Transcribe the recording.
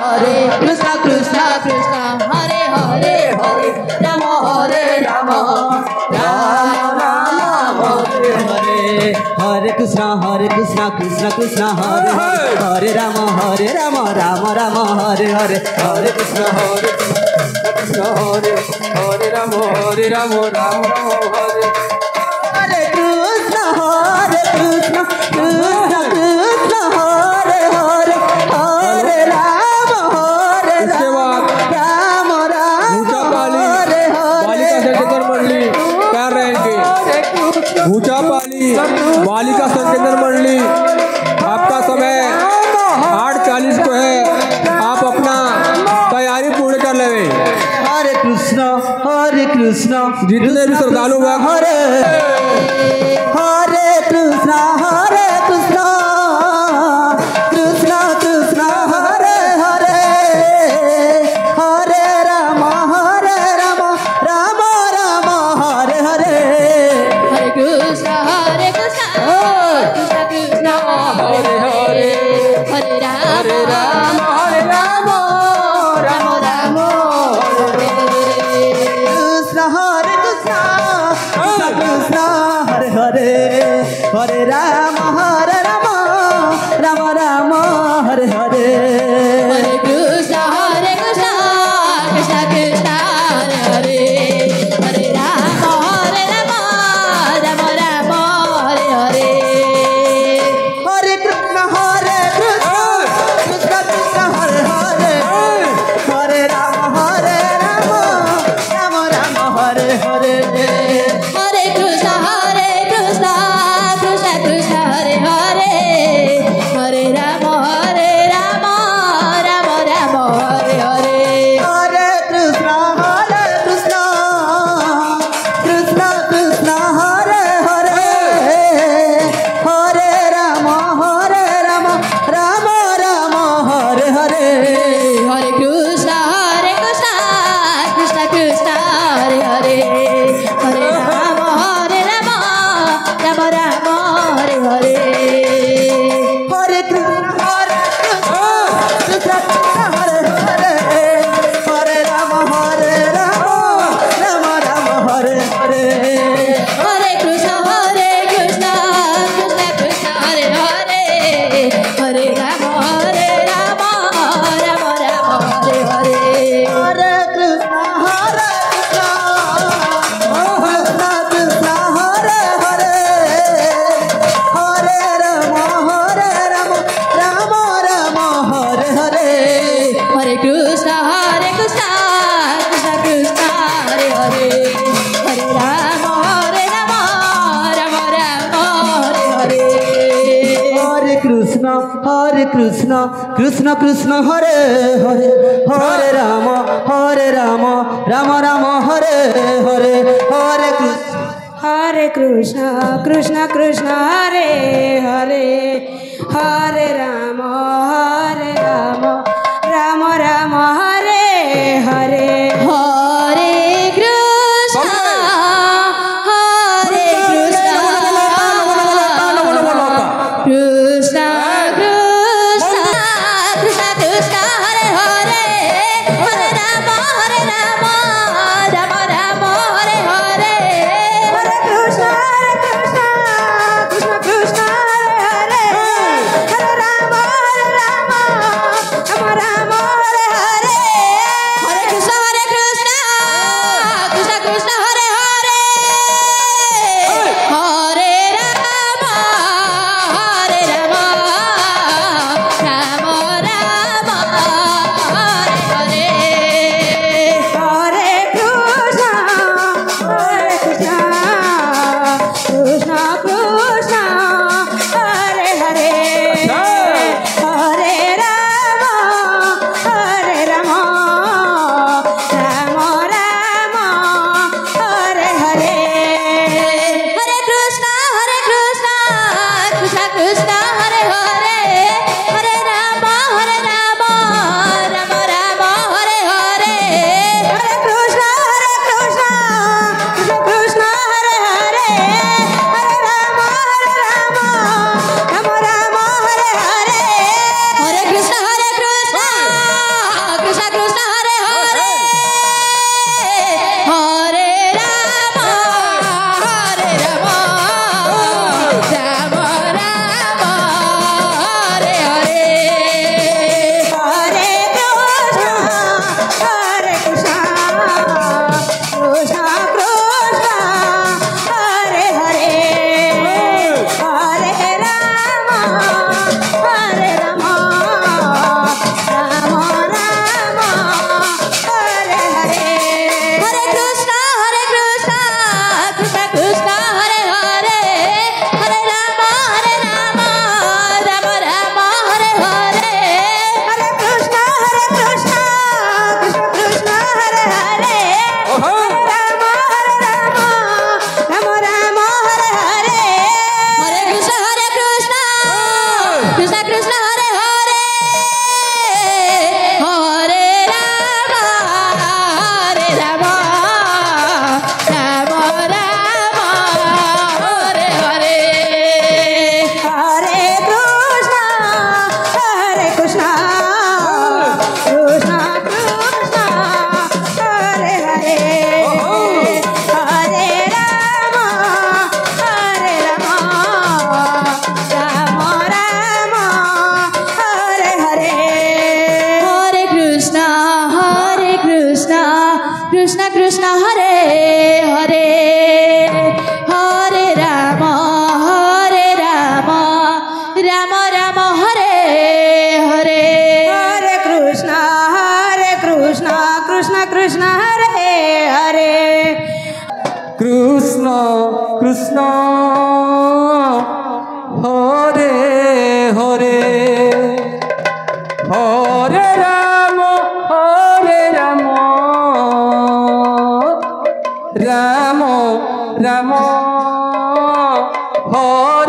Hare Krishna Krishna Krishna Hare Hare Hare Rama Hare Rama Rama Rama Hare Hare Hare Krishna Krishna Krishna Hare Hare Hare Rama Rama Rama Hare Hare Hare Krishna Krishna Hare Hare Rama Rama Rama Hare Hare Krishna Krishna Krishna Hare Hare Hare Rama Rama ऊंचा पाली बालिका संकेंद्र मंडली आपका समय 8:40 को है। आप अपना तैयारी पूर्ण कर ले। हरे कृष्णा जितने भी श्रद्धालु हैं हरे कृष्णा कृष्णा कृष्णा हरे हरे हरे राम राम राम हरे हरे हरे कृष्णा कृष्णा कृष्णा हरे हरे हरे राम राम राम हरे कृष्णा कृष्णा हरे हरे हरे राम राम राम हरे हरे हरे कृष्णा कृष्णा कृष्णा हरे हरे हरे राम राम राम हरे हरे हरे कृष्णा कृष्णा कृष्णा हरे हरे हरे राम राम हरे हरे हरे कृष्णा कृष्णा कृष्णा हरे हरे हरे राम राम राम हरे हरे हरे कृष्णा कृष्णा कृष्णा हरे हरे हरे राम राम राम हरे हरे हरे कृष्णा कृष्णा कृष्णा हरे हरे हरे राम राम राम हरे हरे हरे कृष्णा कृष्णा हरे हरे हरे राम राम राम हरे हरे हरे कृष्णा कृष्णा कृष्णा हरे हरे हरे राम राम राम हरे हरे हरे कृष्णा कृष्णा कृष्णा हरे हरे हरे राम राम राम हरे हरे हरे कृष्णा कृष्णा कृष्णा हरे हरे हरे राम राम हरे हरे हरे कृष्णा कृष्णा कृष्णा हरे हरे हरे राम राम हरे हरे हरे कृष्णा कृष्णा हरे हरे हरे राम राम हरे हरे हरे कृष्णा कृष्णा कृष्णा हरे हरे हरे राम राम हरे हरे हरे कृष्णा कृष्णा हरे हरे हरे राम राम कृष्ण हरे हरे हरे राम राम राम हरे हरे हरे कृष्ण कृष्ण कृष्ण हरे हरे कृष्ण कृष्ण हरे हरे हरे राम राम राम हरे